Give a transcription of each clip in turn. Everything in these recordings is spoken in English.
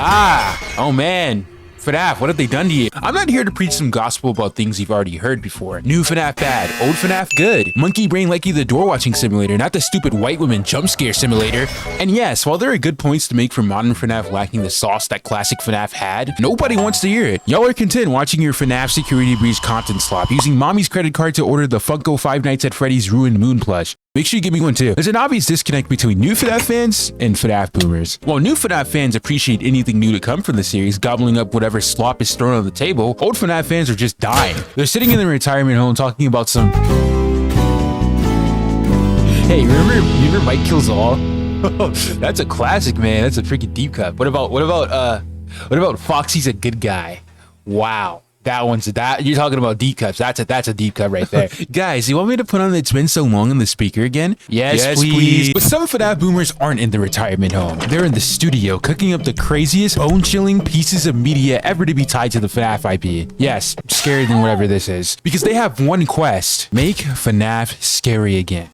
Oh man. FNAF, what have they done to you? I'm not here to preach some gospel about things you've already heard before. New FNAF bad, old FNAF good. Monkey brain likey the door watching simulator, not the stupid white woman jump scare simulator. And yes, while there are good points to make for modern FNAF lacking the sauce that classic FNAF had, nobody wants to hear it. Y'all are content watching your FNAF security breach content slop, using mommy's credit card to order the Funko Five Nights at Freddy's Ruined Moon plush. Make sure you give me one too. There's an obvious disconnect between new FNAF fans and FNAF boomers. While new FNAF fans appreciate anything new to come from the series, gobbling up whatever slop is thrown on the table, old FNAF fans are just dying. They're sitting in their retirement home talking about some... Hey, remember Mike Kills All? That's a classic, man. That's a freaking deep cut. What about Foxy's a good guy? Wow. You're talking about deep cuts. That's a deep cut right there. Guys, you want me to put on It's Been So Long on the speaker again? Yes, please. But some FNAF boomers aren't in the retirement home. They're in the studio cooking up the craziest, bone-chilling pieces of media ever to be tied to the FNAF IP. Yes, scarier than whatever this is. Because they have one quest: make FNAF scary again.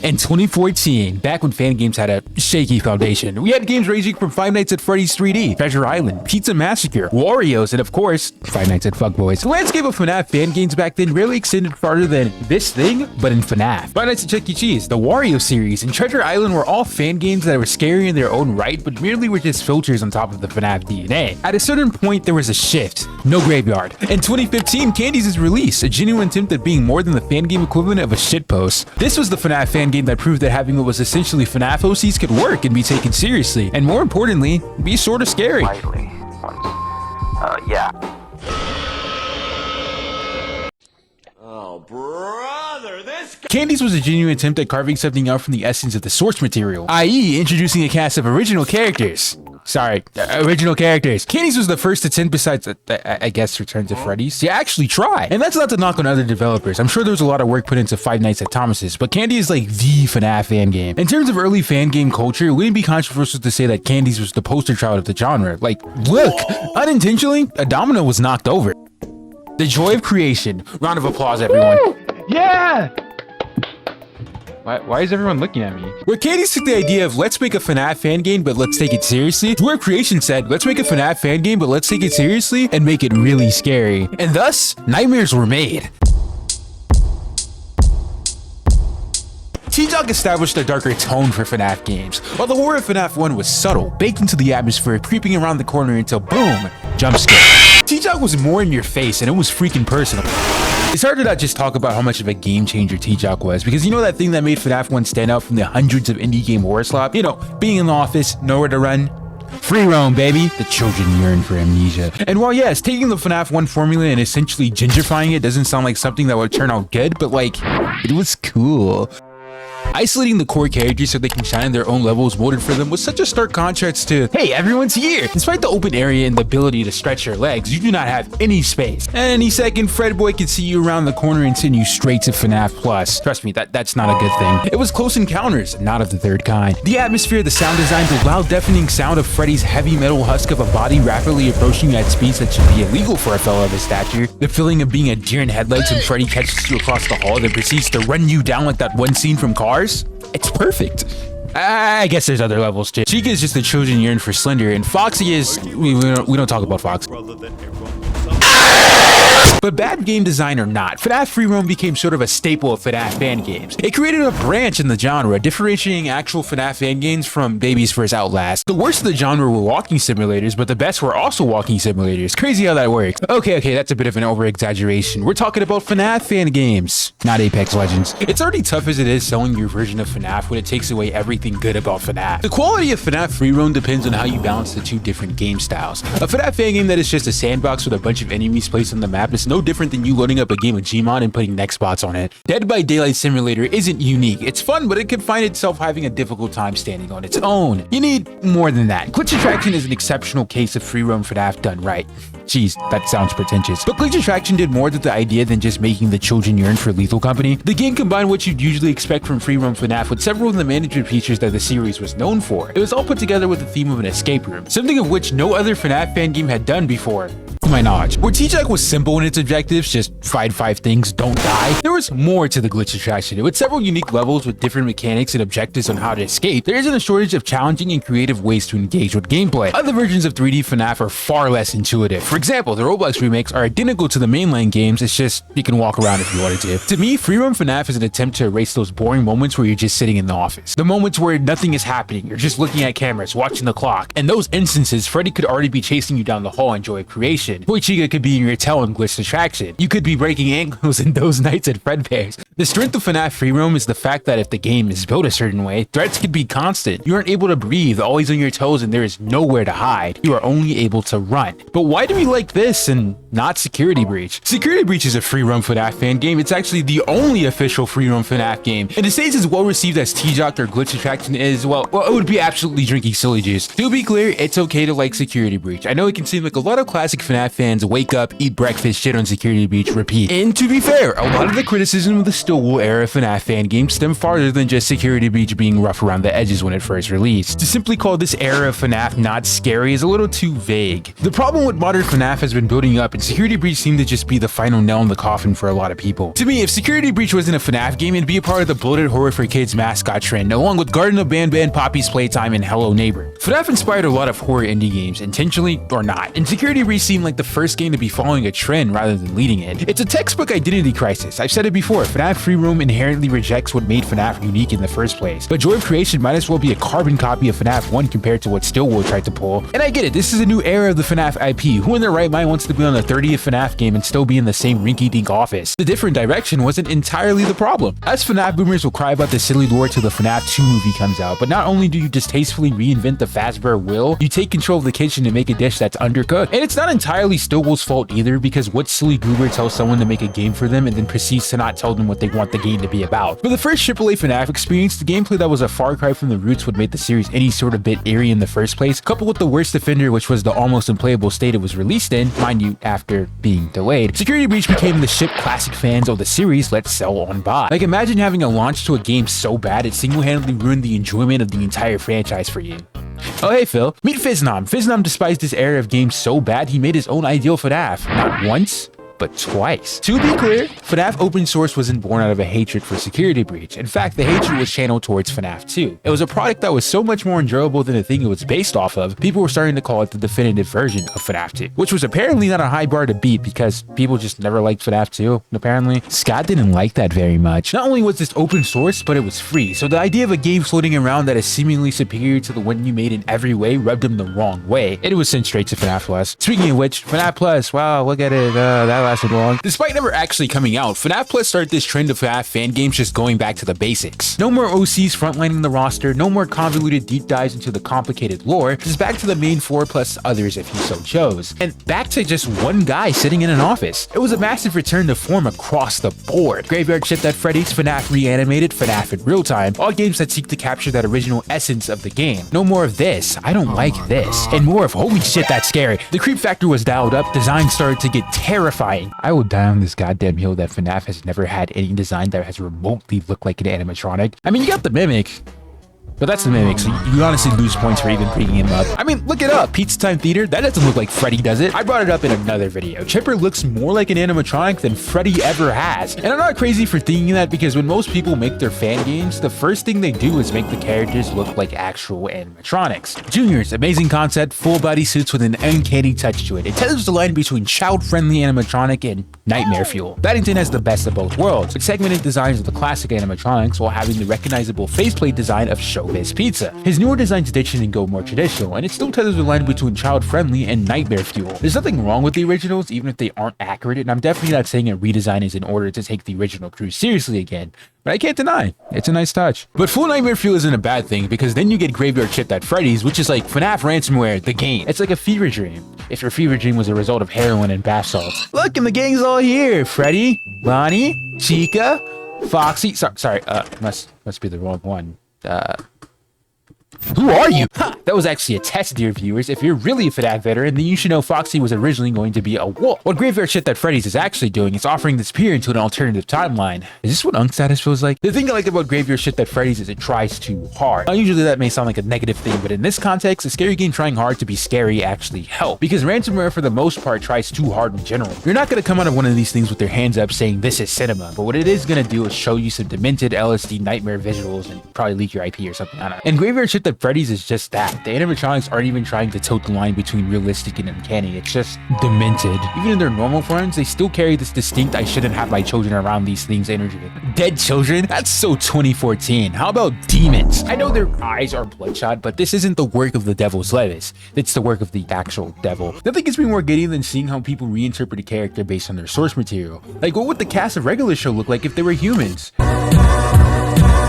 In 2014, back when fan games had a shaky foundation, we had games ranging from Five Nights at Freddy's 3D, Treasure Island, Pizza Massacre, Wario's, and of course, Five Nights at Fuckboys. The landscape of FNAF fan games back then rarely extended farther than this thing, but in FNAF. Five Nights at Chuck E. Cheese, the Wario series, and Treasure Island were all fan games that were scary in their own right, but merely were just filters on top of the FNAF DNA. At a certain point, there was a shift. No graveyard. In 2015, Candy's release, a genuine attempt at being more than the fan game equivalent of a shitpost. This was the FNAF fan game that proved that having what was essentially FNAF OCs could work and be taken seriously, and more importantly, be sort of scary. Yeah. Oh, brother, this guy... Candy's was a genuine attempt at carving something out from the essence of the source material, i.e. introducing a cast of original characters. Original characters. Candy's was the first attempt, besides, I guess, Return to Freddy's, to actually try. And that's not to knock on other developers. I'm sure there was a lot of work put into Five Nights at Thomas's, but Candy is like the FNAF fan game. In terms of early fan game culture, it wouldn't be controversial to say that Candy's was the poster child of the genre. Like, look, unintentionally, a domino was knocked over. The joy of creation. Round of applause, everyone. Yeah! Why is everyone looking at me? Where Candy's took the idea of let's make a FNAF fan game, but let's take it seriously, to where Creation said let's make a FNAF fan game, but let's take it seriously and make it really scary. And thus, nightmares were made. T-Dog established a darker tone for FNAF games, while the horror of FNAF 1 was subtle, baked into the atmosphere, creeping around the corner until boom, jump scare. T-Dog was more in your face and it was freaking personal. It's hard to not just talk about how much of a game changer T-Jock was, because you know that thing that made FNAF 1 stand out from the hundreds of indie game horror slop? You know, being in the office, nowhere to run. Free roam, baby. The children yearn for amnesia. And while yes, taking the FNAF 1 formula and essentially gentrifying it doesn't sound like something that would turn out good, but like, it was cool. Isolating the core characters so they can shine in their own levels molded for them was such a stark contrast to, hey, everyone's here. Despite the open area and the ability to stretch your legs, you do not have any space. And any second, Fredboy can see you around the corner and send you straight to FNAF Plus. Trust me, that's not a good thing. It was close encounters, not of the third kind. The atmosphere, the sound design, the loud deafening sound of Freddy's heavy metal husk of a body rapidly approaching at speeds that should be illegal for a fellow of his stature. The feeling of being a deer in headlights when Freddy catches you across the hall and proceeds to run you down like that one scene from Cars. It's perfect. I guess there's other levels too. Chica is just the children yearn for Slender, and Foxy is... We don't talk about Fox. But bad game design or not, FNAF Free Roam became sort of a staple of FNAF fan games. It created a branch in the genre, differentiating actual FNAF fan games from Baby's First Outlast. The worst of the genre were walking simulators, but the best were also walking simulators. Crazy how that works. Okay, that's a bit of an over-exaggeration. We're talking about FNAF fan games, not Apex Legends. It's already tough as it is selling your version of FNAF when it takes away everything good about FNAF. The quality of FNAF Free Roam depends on how you balance the two different game styles. A FNAF fan game that is just a sandbox with a bunch of enemies placed on the map is no different than you loading up a game of Gmod and putting next spots on it. Dead by Daylight Simulator isn't unique. It's fun, but it can find itself having a difficult time standing on its own. You need more than that. Glitch Attraction is an exceptional case of free roam FNAF done right. Jeez, that sounds pretentious. But Glitch Attraction did more to the idea than just making the children yearn for lethal company. The game combined what you'd usually expect from free roam FNAF with several of the management features that the series was known for. It was all put together with the theme of an escape room, something of which no other FNAF fan game had done before, to my knowledge. Where T-Jack was simple in its objectives, just find 5 things, don't die, there was more to the Glitch Attraction. With several unique levels with different mechanics and objectives on how to escape, there isn't a shortage of challenging and creative ways to engage with gameplay. Other versions of 3D FNAF are far less intuitive. For example, the Roblox remakes are identical to the mainline games, it's just you can walk around if you wanted to. To me, free roam FNAF is an attempt to erase those boring moments where you're just sitting in the office. The moments where nothing is happening, you're just looking at cameras, watching the clock. In those instances, Freddy could already be chasing you down the hall and joy of creation. Boy Chica could be in your tail in Glitch Attraction. You could be breaking ankles in those nights at Fredbear's. The strength of FNAF free roam is the fact that if the game is built a certain way, threats could be constant. You aren't able to breathe, always on your toes, and there is nowhere to hide. You are only able to run. But why do we like this and not Security Breach? Security Breach is a free roam FNAF fan game. It's actually the only official free roam FNAF game. And it stays as well received as T-Jock or Glitch Attraction is, well, it would be absolutely drinking silly juice. To be clear, it's okay to like Security Breach. I know it can seem like a lot of classic FNAF fans wake up, eat breakfast, shit on Security Breach, repeat. And to be fair, a lot of the criticism of the Stillwell era FNAF fan games stem farther than just Security Breach being rough around the edges when it first released. To simply call this era of FNAF not scary is a little too vague. The problem with modern FNAF has been building up, and Security Breach seemed to just be the final nail in the coffin for a lot of people. To me, if Security Breach wasn't a FNAF game, it'd be a part of the bloated horror for kids mascot trend, along with Garden of Ban, Poppy's Playtime, and Hello Neighbor. FNAF inspired a lot of horror indie games, intentionally or not, and Security Breach seemed like the first game to be following a trend rather than leading it. It's a textbook identity crisis. I've said it before, FNAF free roam inherently rejects what made FNAF unique in the first place, but Joy of Creation might as well be a carbon copy of FNAF 1 compared to what Stillwell tried to pull. And I get it, this is a new era of the FNAF IP. Who in their right mind wants to be on the 30th FNAF game and still be in the same rinky-dink office? The different direction wasn't entirely the problem. Us FNAF boomers will cry about the silly lore till the FNAF 2 movie comes out, but not only do you distastefully reinvent the Fazbear wheel, you take control of the kitchen to make a dish that's undercooked. And it's not entirely Stillwell's fault either, because what silly goober tells someone to make a game for them and then proceeds to not tell them what they want the game to be about? For the first AAA FNAF experience, the gameplay that was a far cry from the roots would make the series any sort of bit eerie in the first place, coupled with the worst offender, which was the almost unplayable state it was released in, mind you, after being delayed. Security Breach became the ship classic fans of the series let sell on by. Like, imagine having a launch to a game so bad it single-handedly ruined the enjoyment of the entire franchise for you. Oh hey Phil, meet Fiznam. Fiznam despised this era of games so bad he made his own ideal FNAF. Not once, but twice. To be clear, FNAF open source wasn't born out of a hatred for Security Breach. In fact, the hatred was channeled towards FNAF 2. It was a product that was so much more enjoyable than the thing it was based off of, people were starting to call it the definitive version of FNAF 2, which was apparently not a high bar to beat because people just never liked FNAF 2, apparently. Scott didn't like that very much. Not only was this open source, but it was free, so the idea of a game floating around that is seemingly superior to the one you made in every way rubbed him the wrong way. It was sent straight to FNAF Plus. Speaking of which, FNAF Plus, wow, look at it, that lasted long. Despite never actually coming out, FNAF Plus started this trend of FNAF fan games just going back to the basics. No more OCs frontlining the roster, no more convoluted deep dives into the complicated lore, just back to the main 4 plus others if you so chose. And back to just one guy sitting in an office. It was a massive return to form across the board. Graveyard Shift at Freddy's, FNAF Reanimated, FNAF in Real Time, all games that seek to capture that original essence of the game. No more of this, I don't like this, and more of holy shit that's scary. The creep factor was dialed up, design started to get terrifying. I will die on this goddamn hill that FNAF has never had any design that has remotely looked like an animatronic. I mean, you got the Mimic, but that's the Mimic, so you honestly lose points for even bringing him up. I mean, look it up. Pizza Time Theater, that doesn't look like Freddy, does it? I brought it up in another video. Chipper looks more like an animatronic than Freddy ever has. And I'm not crazy for thinking that because when most people make their fan games, the first thing they do is make the characters look like actual animatronics. Junior's amazing concept, full body suits with an uncanny touch to it. It tethers the line between child-friendly animatronic and nightmare fuel. Paddington has the best of both worlds, with segmented designs of the classic animatronics while having the recognizable faceplate design of show Viz Pizza. His newer designs ditch and go more traditional, and it still tethers the line between child-friendly and nightmare fuel. There's nothing wrong with the originals, even if they aren't accurate, and I'm definitely not saying a redesign is in order to take the original crew seriously again, but I can't deny, it's a nice touch. But full nightmare fuel isn't a bad thing, because then you get graveyard shit at Freddy's, which is like FNAF ransomware, the game. It's like a fever dream, if your fever dream was a result of heroin and bath salts. Look, and the gang's all here. Freddy, Bonnie, Chica, Foxy, sorry, must be the wrong one. Who are you? Ha! That was actually a test, dear viewers. If you're really a FNAF veteran, then you should know Foxy was originally going to be a wolf. What Graveyard Shit That Freddy's is actually doing is offering this peer into an alternative timeline. Is this what Unk status feels like? The thing I like about Graveyard Shit That Freddy's is it tries too hard. Now, usually that may sound like a negative thing, but in this context, a scary game trying hard to be scary actually helps. Because ransomware, for the most part, tries too hard in general. You're not going to come out of one of these things with their hands up saying this is cinema, but what it is going to do is show you some demented LSD nightmare visuals and probably leak your IP or something. I don't know. And Graveyard Shit That Freddy's is just that. The animatronics aren't even trying to tote the line between realistic and uncanny. It's just demented. Even in their normal forms, they still carry this distinct I shouldn't have my children around these things energy. Dead children? That's so 2014. How about demons? I know their eyes are bloodshot, but this isn't the work of the devil's lettuce. It's the work of the actual devil. Nothing gets me more giddy than seeing how people reinterpret a character based on their source material. Like, what would the cast of regular show look like if they were humans?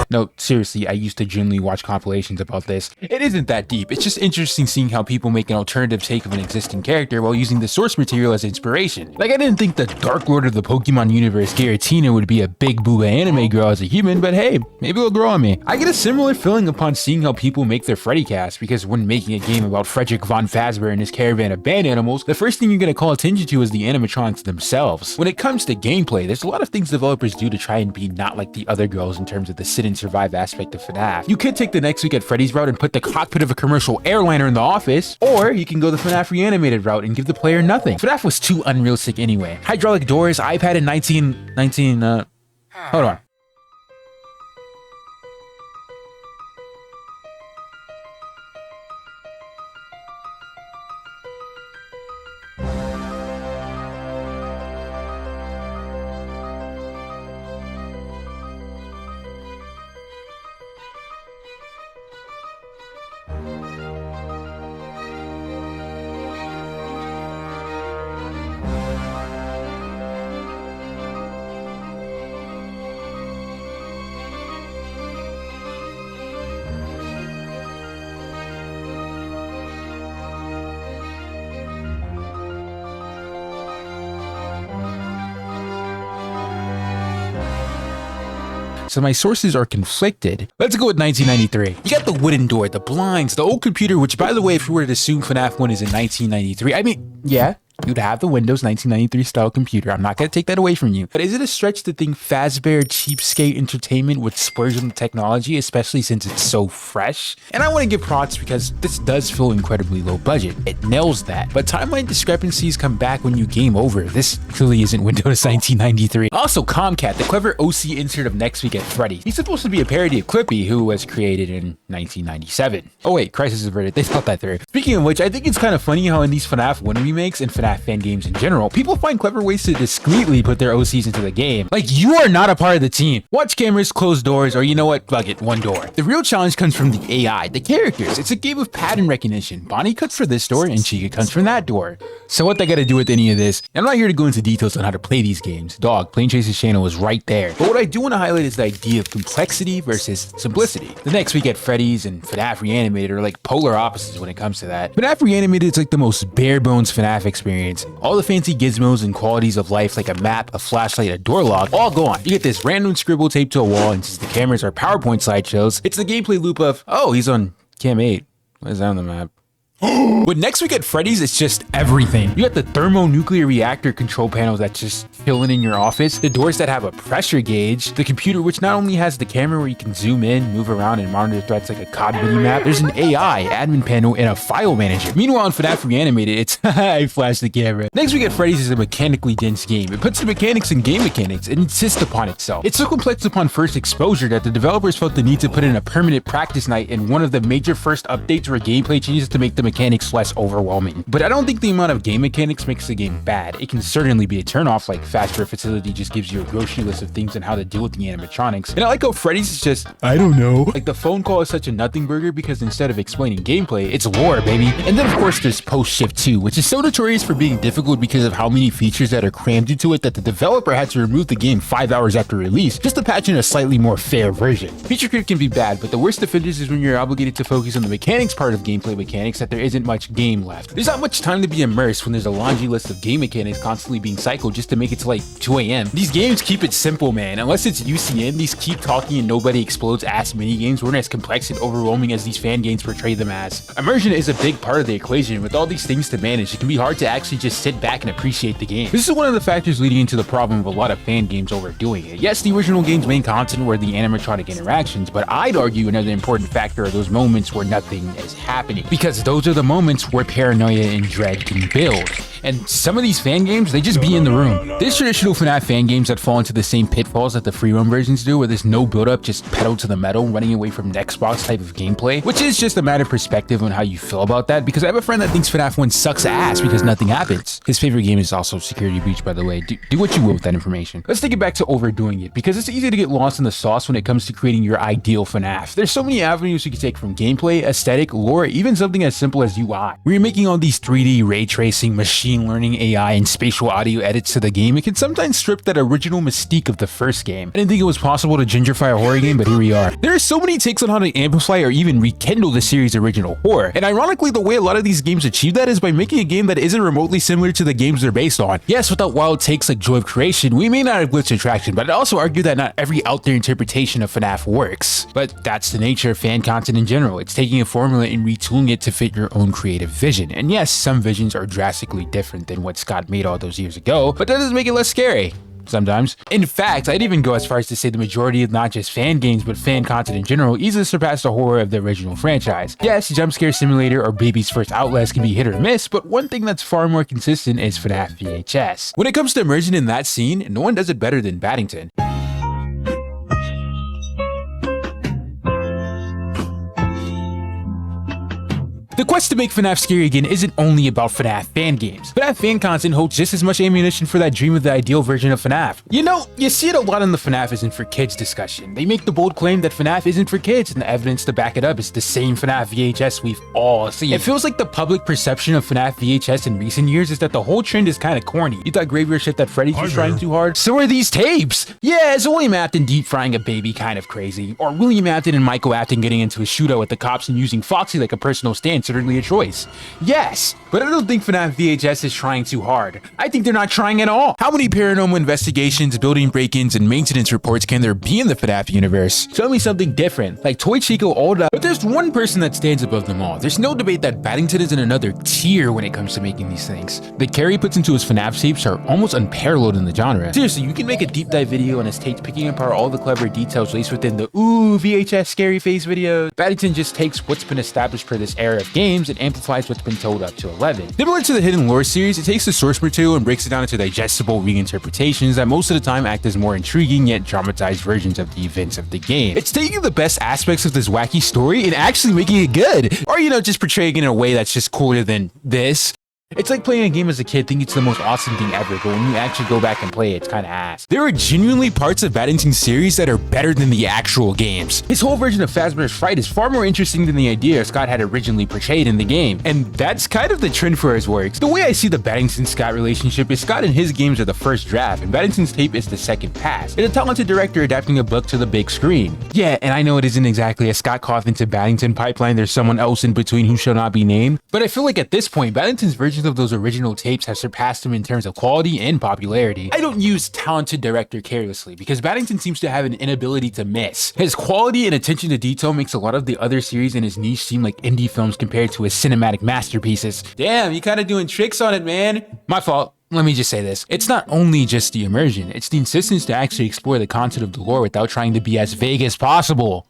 No, seriously, I used to genuinely watch compilations about this. It isn't that deep. It's just interesting seeing how people make an alternative take of an existing character while using the source material as inspiration. Like, I didn't think the Dark Lord of the Pokemon universe, Giratina, would be a big booba anime girl as a human, but hey, maybe it'll grow on me. I get a similar feeling upon seeing how people make their Freddy cast, because when making a game about Frederick von Fazbear and his caravan of band animals, the first thing you're going to call attention to is the animatronics themselves. When it comes to gameplay, there's a lot of things developers do to try and be not like the other girls in terms of the sit and survive aspect of FNAF. You could take the Next Week at Freddy's route and put the cockpit of a commercial airliner in the office, or you can go the FNAF reanimated route and give the player nothing. FNAF was too unrealistic anyway. Hydraulic doors, iPad in 19, hold on. So my sources are conflicted. Let's go with 1993. You got the wooden door, the blinds, the old computer, which, by the way, if we were to assume FNAF 1 is in 1993, I mean, yeah, you'd have the Windows 1993 style computer. I'm not going to take that away from you. But is it a stretch to think Fazbear Cheapskate Entertainment would splurge on the technology, especially since it's so fresh? And I want to give props because this does feel incredibly low budget. It nails that. But timeline discrepancies come back when you game over. This clearly isn't Windows 1993. Also, Comcat, the clever OC insert of Next Week at Freddy's. He's supposed to be a parody of Clippy, who was created in 1997. Oh wait, Crisis Averted. They thought that through. Speaking of which, I think it's kind of funny how in these FNAF 1 remakes and FNAF fan games in general, people find clever ways to discreetly put their OCs into the game. Like, you are not a part of the team. Watch cameras, close doors, or you know what? Fuck it, one door. The real challenge comes from the AI, the characters. It's a game of pattern recognition. Bonnie cuts for this door and Chica comes from that door. So what they gotta do with any of this? I'm not here to go into details on how to play these games. Dog, Plane Chaser's channel is right there. But what I do want to highlight is the idea of complexity versus simplicity. The Next Week at Freddy's and FNAF Reanimated are like polar opposites when it comes to that. FNAF Reanimated is like the most bare bones FNAF experience. All the fancy gizmos and qualities of life like a map, a flashlight, a door lock, all gone. You get this random scribble taped to a wall, and since the cameras are PowerPoint slideshows, it's the gameplay loop of, oh, he's on cam 8. What is that on the map? With Next Week at Freddy's, it's just everything. You got the thermonuclear reactor control panel that's just chilling in your office, the doors that have a pressure gauge, the computer which not only has the camera where you can zoom in, move around, and monitor threats like a COD mini-map, there's an AI, admin panel, and a file manager. Meanwhile, in FNAF Reanimated, it's I flashed the camera. Next Week at Freddy's is a mechanically dense game. It puts the mechanics in game mechanics and insists upon itself. It's so complex upon first exposure that the developers felt the need to put in a permanent practice night in one of the major first updates or gameplay changes to make the mechanics less overwhelming. But I don't think the amount of game mechanics makes the game bad. It can certainly be a turnoff, like faster facility just gives you a grocery list of things and how to deal with the animatronics. And I like how Freddy's is just, I don't know. Like the phone call is such a nothing burger because instead of explaining gameplay, it's lore, baby. And then of course there's Post-Shift 2, which is so notorious for being difficult because of how many features that are crammed into it that the developer had to remove the game 5 hours after release just to patch in a slightly more fair version. Feature creep can be bad, but the worst offenders is when you're obligated to focus on the mechanics part of gameplay mechanics that there isn't much game left. There's not much time to be immersed when there's a laundry list of game mechanics constantly being cycled just to make it to like 2 AM. These games keep it simple, man. Unless it's UCN, these keep talking and nobody explodes ass minigames weren't as complex and overwhelming as these fan games portray them as. Immersion is a big part of the equation. With all these things to manage, it can be hard to actually just sit back and appreciate the game. This is one of the factors leading into the problem of a lot of fan games overdoing it. Yes, the original game's main content were the animatronic interactions, but I'd argue another important factor are those moments where nothing is happening, because those are the moments where paranoia and dread can build. And some of these fan games, they just be in the room. There's traditional FNAF fan games that fall into the same pitfalls that the free roam versions do, where there's no build up, just pedal to the metal, running away from next box type of gameplay, which is just a matter of perspective on how you feel about that, because I have a friend that thinks FNAF 1 sucks ass because nothing happens. His favorite game is also Security Breach, by the way. Do what you will with that information. Let's take it back to overdoing it, because it's easy to get lost in the sauce when it comes to creating your ideal FNAF. There's so many avenues you can take, from gameplay, aesthetic, lore, even something as simple as UI. When you're making all these 3D ray tracing, machine learning, AI, and spatial audio edits to the game, it can sometimes strip that original mystique of the first game. I didn't think it was possible to gentrify a horror game, but here we are. There are so many takes on how to amplify or even rekindle the series' original horror, and ironically, the way a lot of these games achieve that is by making a game that isn't remotely similar to the games they're based on. Yes, without wild takes like Joy of Creation, we may not have glitch attraction, but I'd also argue that not every out there interpretation of FNAF works. But that's the nature of fan content in general. It's taking a formula and retooling it to fit your own creative vision. And yes, some visions are drastically different than what Scott made all those years ago, but that doesn't make it less scary. Sometimes. In fact, I'd even go as far as to say the majority of not just fan games, but fan content in general easily surpass the horror of the original franchise. Yes, Jump Scare Simulator or Baby's First Outlast can be hit or miss, but one thing that's far more consistent is FNAF VHS. When it comes to immersion in that scene, no one does it better than Baddington. The quest to make FNAF scary again isn't only about FNAF fan games. FNAF fan content holds just as much ammunition for that dream of the ideal version of FNAF. You know, you see it a lot in the FNAF isn't for kids discussion. They make the bold claim that FNAF isn't for kids, and the evidence to back it up is the same FNAF VHS we've all seen. It feels like the public perception of FNAF VHS in recent years is that the whole trend is kind of corny. You thought Graveyard shit that Freddy's was trying too hard? So are these tapes! Yeah, it's William Afton deep frying a baby kind of crazy. Or William Afton and Michael Afton getting into a shootout with the cops and using Foxy like a personal stand, certainly a choice. Yes, but I don't think FNAF VHS is trying too hard. I think they're not trying at all. How many paranormal investigations, building break-ins, and maintenance reports can there be in the FNAF universe? Show me something different, like Toy Chico Old Up. But there's one person that stands above them all. There's no debate that Baddington is in another tier when it comes to making these things. The care he puts into his FNAF tapes are almost unparalleled in the genre. Seriously, you can make a deep dive video on his tapes picking apart all the clever details laced within the ooh VHS scary face videos. Baddington just takes what's been established for this era of games and amplifies what's been told up to 11. Similar to the Hidden Lore series, it takes the source material and breaks it down into digestible reinterpretations that most of the time act as more intriguing yet dramatized versions of the events of the game. It's taking the best aspects of this wacky story and actually making it good, or just portraying it in a way that's just cooler than this. It's like playing a game as a kid thinking it's the most awesome thing ever, but when you actually go back and play it, it's kind of ass. There are genuinely parts of Baddington's series that are better than the actual games. His whole version of Fazbear's Fright is far more interesting than the idea Scott had originally portrayed in the game, and that's kind of the trend for his works. The way I see the Baddington-Scott relationship is Scott and his games are the first draft, and Baddington's tape is the second pass. It's a talented director adapting a book to the big screen. Yeah, and I know it isn't exactly a Scott Cawthon to Baddington pipeline, there's someone else in between who shall not be named, but I feel like at this point, Baddington's version of those original tapes have surpassed him in terms of quality and popularity. I don't use talented director carelessly, because Baddington seems to have an inability to miss. His quality and attention to detail makes a lot of the other series in his niche seem like indie films compared to his cinematic masterpieces. Damn, you kinda doing tricks on it, man. My fault. Let me just say this. It's not only just the immersion, it's the insistence to actually explore the content of the lore without trying to be as vague as possible.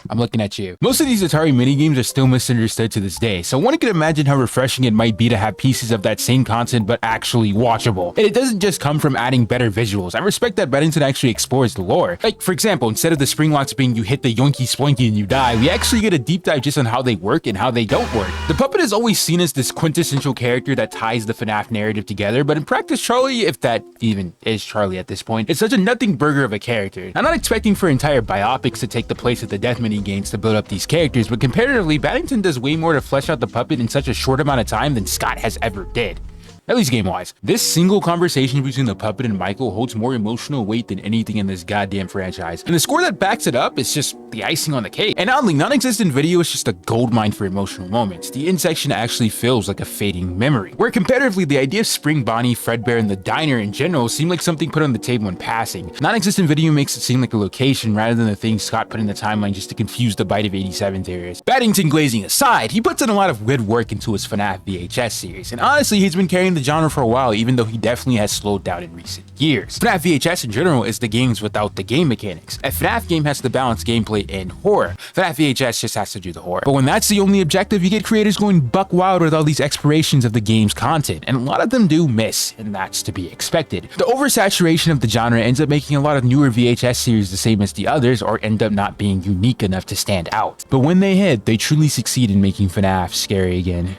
I'm looking at you. Most of these Atari minigames are still misunderstood to this day, so one can imagine how refreshing it might be to have pieces of that same content but actually watchable. And it doesn't just come from adding better visuals. I respect that Bennington actually explores the lore. Like, for example, instead of the spring locks being you hit the yoinky splinky and you die, we actually get a deep dive just on how they work and how they don't work. The puppet is always seen as this quintessential character that ties the FNAF narrative together, but in practice, Charlie, if that even is Charlie at this point, is such a nothing burger of a character. I'm not expecting for entire biopics to take the place of the death mini games to build up these characters, but comparatively, Bennington does way more to flesh out the puppet in such a short amount of time than Scott has ever did. At least game-wise. This single conversation between the puppet and Michael holds more emotional weight than anything in this goddamn franchise. And the score that backs it up is just the icing on the cake. And oddly, non-existent video is just a goldmine for emotional moments. The end section actually feels like a fading memory. Where comparatively, the idea of Spring Bonnie, Fredbear, and the diner in general seem like something put on the table in passing. Non-existent video makes it seem like a location rather than the thing Scott put in the timeline just to confuse the Bite of 87 theorists. Bennington glazing aside, he puts in a lot of good work into his FNAF VHS series, and honestly, he's been carrying the genre for a while, even though he definitely has slowed down in recent years. FNAF VHS in general is the games without the game mechanics. A FNAF game has to balance gameplay and horror. FNAF VHS just has to do the horror. But when that's the only objective, you get creators going buck wild with all these explorations of the game's content, and a lot of them do miss, and that's to be expected. The oversaturation of the genre ends up making a lot of newer VHS series the same as the others, or end up not being unique enough to stand out. But when they hit, they truly succeed in making FNAF scary again.